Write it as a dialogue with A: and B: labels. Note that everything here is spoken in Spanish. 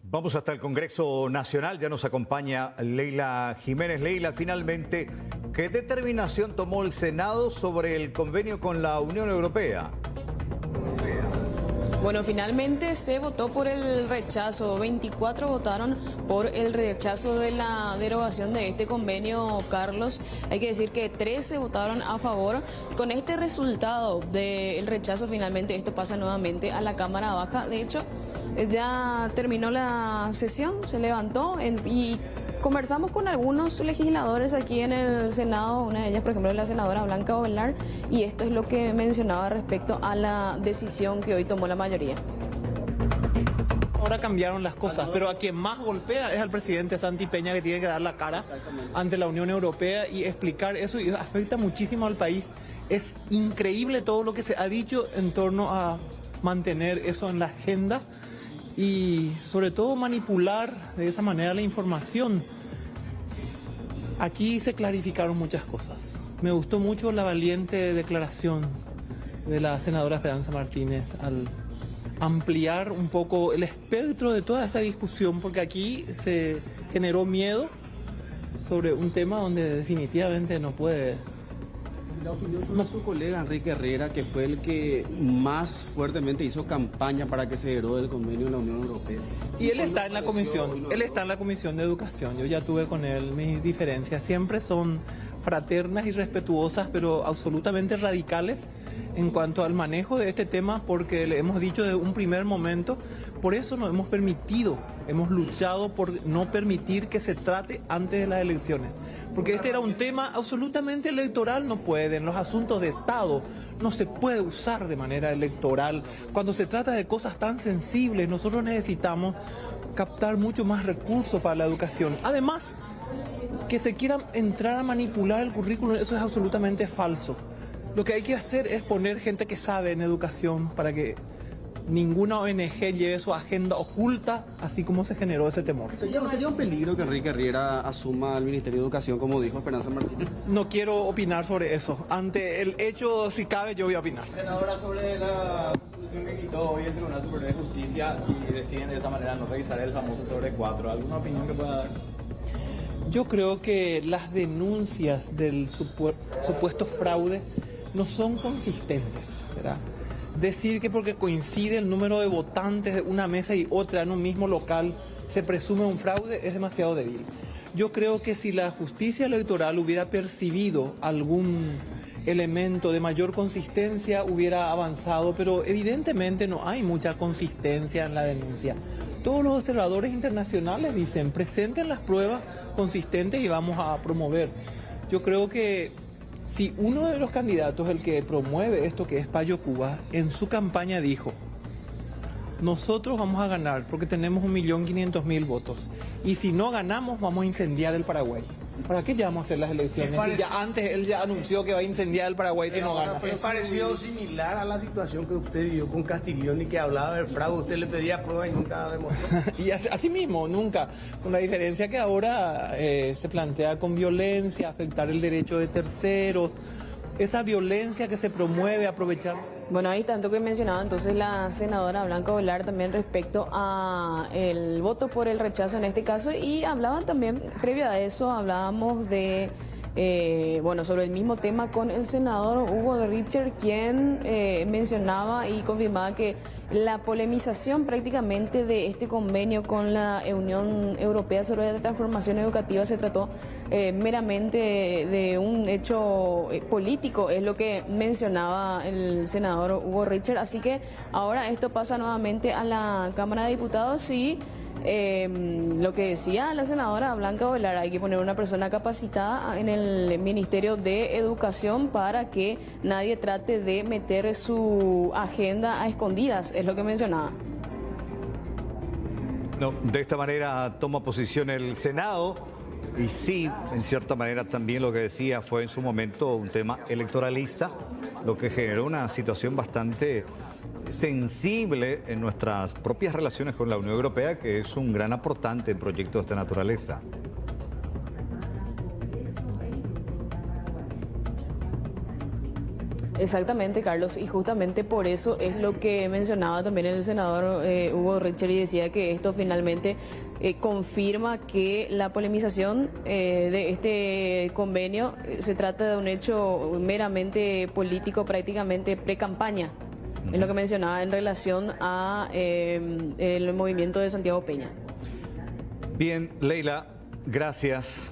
A: Vamos hasta el Congreso Nacional, ya nos acompaña Leila Jiménez. Leila, finalmente, ¿qué determinación tomó el Senado sobre el convenio con la Unión Europea?
B: Bueno, finalmente se votó por el rechazo. 24 votaron por el rechazo de la derogación de este convenio, Carlos. Hay que decir que 13 votaron a favor. Con este resultado del rechazo, finalmente esto pasa nuevamente a la Cámara Baja. De hecho, ya terminó la sesión, se levantó y conversamos con algunos legisladores aquí en el Senado, una de ellas, por ejemplo, la senadora Blanca Ovelar, y esto es lo que mencionaba respecto a la decisión que hoy tomó la mayoría.
C: Ahora cambiaron las cosas, pero a quien más golpea es al presidente Santi Peña, que tiene que dar la cara ante la Unión Europea y explicar eso, y afecta muchísimo al país. Es increíble todo lo que se ha dicho en torno a mantener eso en la agenda y sobre todo manipular de esa manera la información. Aquí se clarificaron muchas cosas. Me gustó mucho la valiente declaración de la senadora Esperanza Martínez al ampliar un poco el espectro de toda esta discusión, porque aquí se generó miedo sobre un tema donde definitivamente no puede.
D: La opinión sobre su colega Enrique Herrera, que fue el que más fuertemente hizo campaña para que se derogue el convenio de la Unión Europea.
C: Y él está en la comisión, de educación. Yo ya tuve con él mis diferencias, siempre son fraternas y respetuosas, pero absolutamente radicales en cuanto al manejo de este tema, porque le hemos dicho desde un primer momento, por eso nos hemos permitido, hemos luchado por no permitir que se trate antes de las elecciones, porque este era un tema absolutamente electoral. No pueden, los asuntos de Estado no se puede usar de manera electoral. Cuando se trata de cosas tan sensibles, nosotros necesitamos captar mucho más recursos para la educación. Además, que se quiera entrar a manipular el currículum, eso es absolutamente falso. Lo que hay que hacer es poner gente que sabe en educación para que ninguna ONG lleve su agenda oculta, así como se generó ese temor.
D: ¿Sería un peligro que Enrique Herrera asuma el Ministerio de Educación, como dijo Esperanza Martínez?
C: No quiero opinar sobre eso. Ante el hecho, si cabe, yo voy a opinar.
E: Senadora, sobre la resolución que quitó hoy el Tribunal Superior de Justicia y deciden de esa manera no revisar el famoso sobre 4, ¿alguna opinión que pueda dar?
C: Yo creo que las denuncias del supuesto fraude no son consistentes, ¿verdad? Decir que porque coincide el número de votantes de una mesa y otra en un mismo local se presume un fraude es demasiado débil. Yo creo que si la justicia electoral hubiera percibido algún elemento de mayor consistencia hubiera avanzado, pero evidentemente no hay mucha consistencia en la denuncia. Todos los observadores internacionales dicen, presenten las pruebas consistentes y vamos a promover. Yo creo que si uno de los candidatos, el que promueve esto, que es Payo Cuba, en su campaña dijo, nosotros vamos a ganar porque tenemos 1.500.000 votos y si no ganamos vamos a incendiar el Paraguay. ¿Para qué ya vamos a hacer las elecciones? Si ya antes él ya anunció que va a incendiar el Paraguay si no gana.
F: Es parecido similar a la situación que usted vivió con Castiglioni, que hablaba del fraude, usted le pedía pruebas y nunca demostró.
C: Y así mismo, nunca. Con la diferencia que ahora se plantea con violencia, afectar el derecho de terceros, esa violencia que se promueve, aprovechar.
B: Bueno, ahí tanto que mencionaba entonces la senadora Blanca Ovelar también respecto a el voto por el rechazo en este caso, y hablaban también, previo a eso, hablábamos de, sobre el mismo tema con el senador Hugo de Richter, quien mencionaba y confirmaba que la polemización prácticamente de este convenio con la Unión Europea sobre la transformación educativa se trató meramente de un hecho político, es lo que mencionaba el senador Hugo Richter. Así que ahora esto pasa nuevamente a la Cámara de Diputados y lo que decía la senadora Blanca Ovelar, hay que poner una persona capacitada en el Ministerio de Educación para que nadie trate de meter su agenda a escondidas, es lo que mencionaba.
A: No, de esta manera toma posición el Senado y sí, en cierta manera también lo que decía fue en su momento un tema electoralista, lo que generó una situación bastante sensible en nuestras propias relaciones con la Unión Europea, que es un gran aportante en proyectos de esta naturaleza.
B: Exactamente, Carlos, y justamente por eso es lo que mencionaba también el senador Hugo Richter, y decía que esto finalmente confirma que la polemización de este convenio se trata de un hecho meramente político, prácticamente pre-campaña. Es lo que mencionaba en relación a el movimiento de Santiago Peña.
A: Bien, Leila, gracias.